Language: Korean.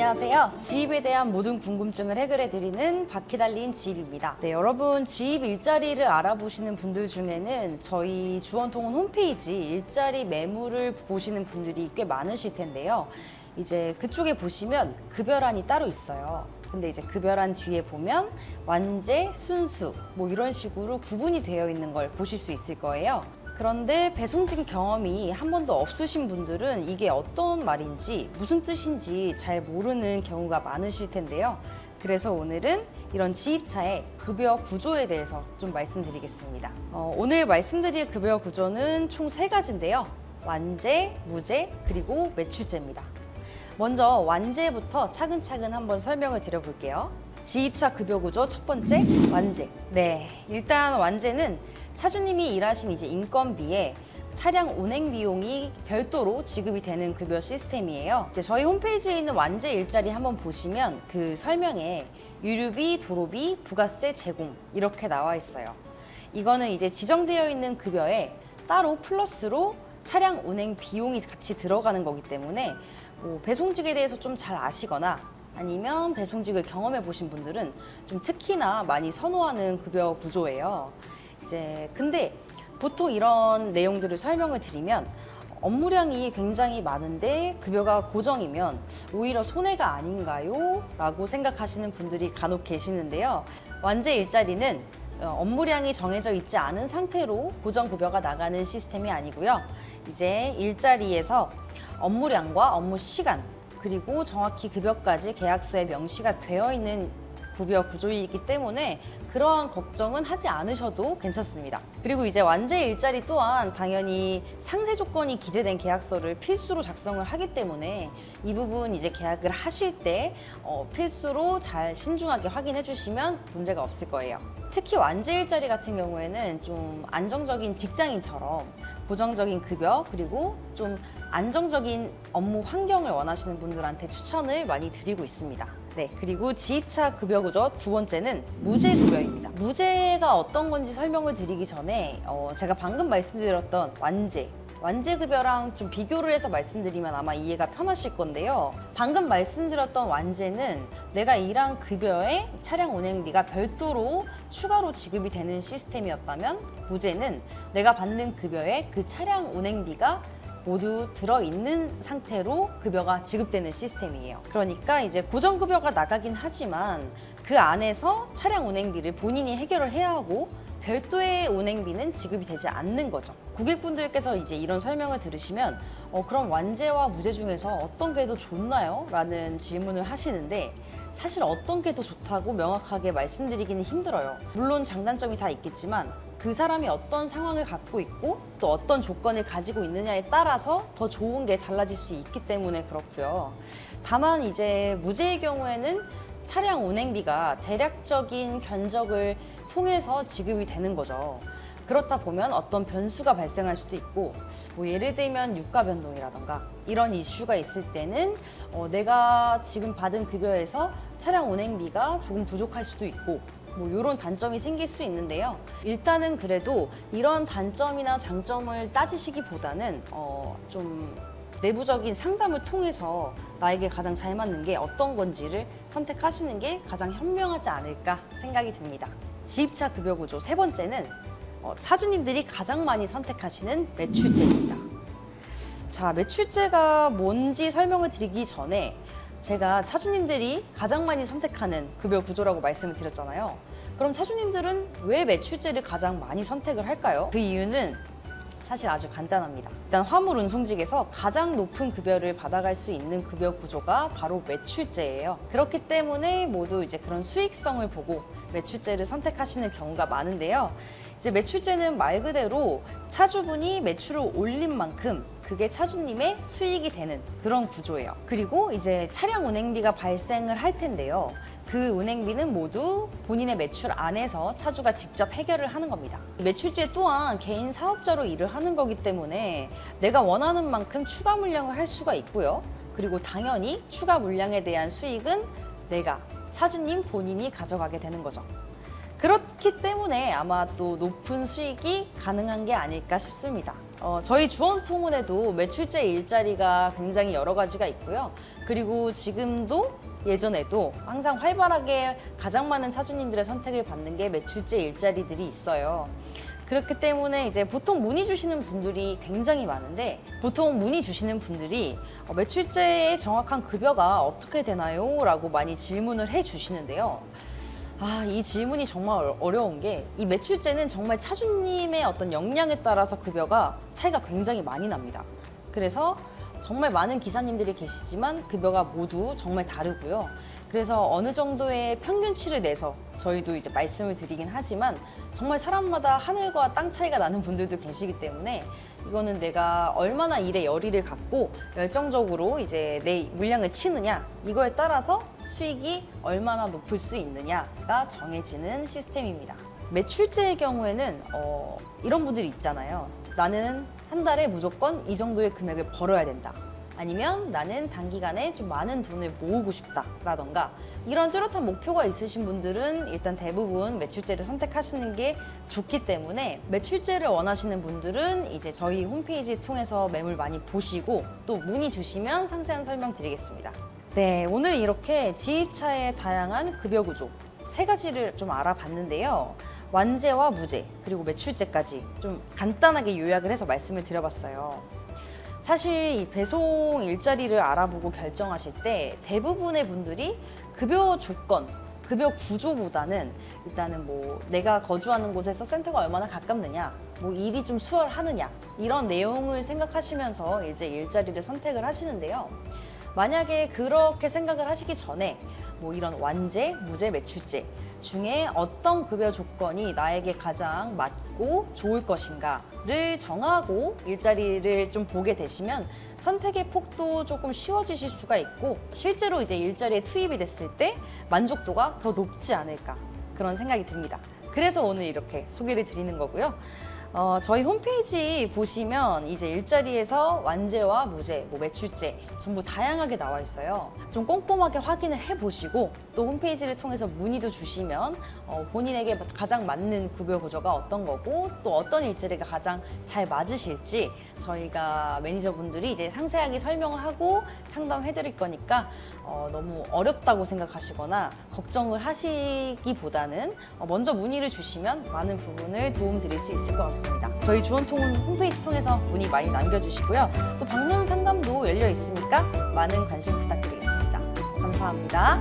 안녕하세요. 지입에 대한 모든 궁금증을 해결해드리는 바퀴 달린 지입입니다. 네, 여러분 지입 일자리를 알아보시는 분들 중에는 저희 주원통운 홈페이지 일자리 매물을 보시는 분들이 꽤 많으실 텐데요. 이제 그쪽에 보시면 급여란이 따로 있어요. 근데 이제 급여란 뒤에 보면 완제, 순수 뭐 이런 식으로 구분이 되어 있는 걸 보실 수 있을 거예요. 그런데 배송직 경험이 한 번도 없으신 분들은 이게 어떤 말인지 무슨 뜻인지 잘 모르는 경우가 많으실 텐데요. 그래서 오늘은 이런 지입차의 급여 구조에 대해서 좀 말씀드리겠습니다. 오늘 말씀드릴 급여 구조는 총 3가지인데요. 완제, 무제, 그리고 매출제입니다. 먼저 완제부터 차근차근 한번 설명을 드려볼게요. 지입차 급여 구조 첫 번째, 완제. 네, 일단 완제는 차주님이 일하신 이제 인건비에 차량 운행 비용이 별도로 지급이 되는 급여 시스템이에요. 이제 저희 홈페이지에 있는 완제 일자리 한번 보시면 그 설명에 유류비, 도로비, 부가세 제공 이렇게 나와 있어요. 이거는 이제 지정되어 있는 급여에 따로 플러스로 차량 운행 비용이 같이 들어가는 거기 때문에 뭐 배송직에 대해서 좀 잘 아시거나 아니면 배송직을 경험해 보신 분들은 좀 특히나 많이 선호하는 급여 구조예요. 이제 근데 보통 이런 내용들을 설명을 드리면 업무량이 굉장히 많은데 급여가 고정이면 오히려 손해가 아닌가요? 라고 생각하시는 분들이 간혹 계시는데요. 완제 일자리는 업무량이 정해져 있지 않은 상태로 고정 급여가 나가는 시스템이 아니고요. 이제 일자리에서 업무량과 업무 시간 그리고 정확히 급여까지 계약서에 명시가 되어 있는 급여 구조이기 때문에 그러한 걱정은 하지 않으셔도 괜찮습니다. 그리고 이제 완제 일자리 또한 당연히 상세 조건이 기재된 계약서를 필수로 작성을 하기 때문에 이 부분 이제 계약을 하실 때 필수로 잘 신중하게 확인해 주시면 문제가 없을 거예요. 특히 완제 일자리 같은 경우에는 좀 안정적인 직장인처럼 고정적인 급여 그리고 좀 안정적인 업무 환경을 원하시는 분들한테 추천을 많이 드리고 있습니다. 네, 그리고 지입차 급여 구조 두 번째는 무제 급여입니다. 무제가 어떤 건지 설명을 드리기 전에 제가 방금 말씀드렸던 완제 급여랑 좀 비교를 해서 말씀드리면 아마 이해가 편하실 건데요. 방금 말씀드렸던 완제는 내가 일한 급여에 차량 운행비가 별도로 추가로 지급이 되는 시스템이었다면 무제는 내가 받는 급여에 그 차량 운행비가 모두 들어있는 상태로 급여가 지급되는 시스템이에요. 그러니까 이제 고정급여가 나가긴 하지만 그 안에서 차량 운행비를 본인이 해결을 해야 하고 별도의 운행비는 지급이 되지 않는 거죠. 고객분들께서 이제 이런 설명을 들으시면 그럼 완제와 무제 중에서 어떤 게 더 좋나요? 라는 질문을 하시는데 사실 어떤 게 더 좋다고 명확하게 말씀드리기는 힘들어요. 물론 장단점이 다 있겠지만 그 사람이 어떤 상황을 갖고 있고 또 어떤 조건을 가지고 있느냐에 따라서 더 좋은 게 달라질 수 있기 때문에 그렇고요. 다만 이제 무제의 경우에는 차량 운행비가 대략적인 견적을 통해서 지급이 되는 거죠. 그렇다 보면 어떤 변수가 발생할 수도 있고 뭐 예를 들면 유가 변동이라던가 이런 이슈가 있을 때는 내가 지금 받은 급여에서 차량 운행비가 조금 부족할 수도 있고 뭐 이런 단점이 생길 수 있는데요. 일단은 그래도 이런 단점이나 장점을 따지시기보다는 좀 내부적인 상담을 통해서 나에게 가장 잘 맞는 게 어떤 건지를 선택하시는 게 가장 현명하지 않을까 생각이 듭니다. 지입차 급여 구조 세 번째는 차주님들이 가장 많이 선택하시는 매출제입니다. 자, 매출제가 뭔지 설명을 드리기 전에 제가 차주님들이 가장 많이 선택하는 급여 구조라고 말씀을 드렸잖아요. 그럼 차주님들은 왜 매출제를 가장 많이 선택을 할까요? 그 이유는 사실 아주 간단합니다. 일단 화물 운송직에서 가장 높은 급여를 받아갈 수 있는 급여 구조가 바로 매출제예요. 그렇기 때문에 모두 이제 그런 수익성을 보고 매출제를 선택하시는 경우가 많은데요. 이제 매출제는 말 그대로 차주분이 매출을 올린 만큼 그게 차주님의 수익이 되는 그런 구조예요. 그리고 이제 차량 운행비가 발생을 할 텐데요. 그 운행비는 모두 본인의 매출 안에서 차주가 직접 해결을 하는 겁니다. 매출제 또한 개인 사업자로 일을 하는 거기 때문에 내가 원하는 만큼 추가 물량을 할 수가 있고요. 그리고 당연히 추가 물량에 대한 수익은 내가 차주님 본인이 가져가게 되는 거죠. 그렇기 때문에 아마 또 높은 수익이 가능한 게 아닐까 싶습니다. 저희 주원통운에도 매출제 일자리가 굉장히 여러 가지가 있고요. 그리고 지금도 예전에도 항상 활발하게 가장 많은 차주님들의 선택을 받는 게 매출제 일자리들이 있어요. 그렇기 때문에 이제 보통 문의 주시는 분들이 굉장히 많은데, 보통 문의 주시는 분들이 매출제의 정확한 급여가 어떻게 되나요? 라고 많이 질문을 해 주시는데요. 이 질문이 정말 어려운 게, 이 매출제는 정말 차주님의 어떤 역량에 따라서 급여가 차이가 굉장히 많이 납니다. 그래서 정말 많은 기사님들이 계시지만 급여가 모두 정말 다르고요. 그래서 어느 정도의 평균치를 내서 저희도 이제 말씀을 드리긴 하지만, 정말 사람마다 하늘과 땅 차이가 나는 분들도 계시기 때문에 이거는 내가 얼마나 일에 열의를 갖고 열정적으로 이제 내 물량을 치느냐, 이거에 따라서 수익이 얼마나 높을 수 있느냐가 정해지는 시스템입니다. 매출제의 경우에는 이런 분들이 있잖아요. 나는 한 달에 무조건 이 정도의 금액을 벌어야 된다. 아니면 나는 단기간에 좀 많은 돈을 모으고 싶다라던가, 이런 뚜렷한 목표가 있으신 분들은 일단 대부분 매출제를 선택하시는 게 좋기 때문에, 매출제를 원하시는 분들은 이제 저희 홈페이지 통해서 매물 많이 보시고 또 문의 주시면 상세한 설명 드리겠습니다. 네, 오늘 이렇게 지입차의 다양한 급여 구조 3가지를 좀 알아봤는데요. 완제와 무제, 그리고 매출제까지 좀 간단하게 요약을 해서 말씀을 드려봤어요. 사실 이 배송 일자리를 알아보고 결정하실 때 대부분의 분들이 급여 조건, 급여 구조보다는 일단은 뭐 내가 거주하는 곳에서 센터가 얼마나 가깝느냐, 뭐 일이 좀 수월하느냐, 이런 내용을 생각하시면서 이제 일자리를 선택을 하시는데요. 만약에 그렇게 생각을 하시기 전에 뭐 이런 완제, 무제, 매출제 중에 어떤 급여 조건이 나에게 가장 맞고 좋을 것인가를 정하고 일자리를 좀 보게 되시면 선택의 폭도 조금 쉬워지실 수가 있고, 실제로 이제 일자리에 투입이 됐을 때 만족도가 더 높지 않을까, 그런 생각이 듭니다. 그래서 오늘 이렇게 소개를 드리는 거고요. 저희 홈페이지 보시면 이제 일자리에서 완제와 무제, 뭐 매출제 전부 다양하게 나와 있어요. 좀 꼼꼼하게 확인을 해보시고 또 홈페이지를 통해서 문의도 주시면 본인에게 가장 맞는 급여 구조가 어떤 거고 또 어떤 일자리가 가장 잘 맞으실지 저희가 매니저분들이 이제 상세하게 설명을 하고 상담해 드릴 거니까 너무 어렵다고 생각하시거나 걱정을 하시기보다는 먼저 문의를 주시면 많은 부분을 도움 드릴 수 있을 것 같습니다. 저희 주원통운 홈페이지 통해서 문의 많이 남겨주시고요. 또 방문 상담도 열려 있으니까 많은 관심 부탁드리겠습니다. 감사합니다.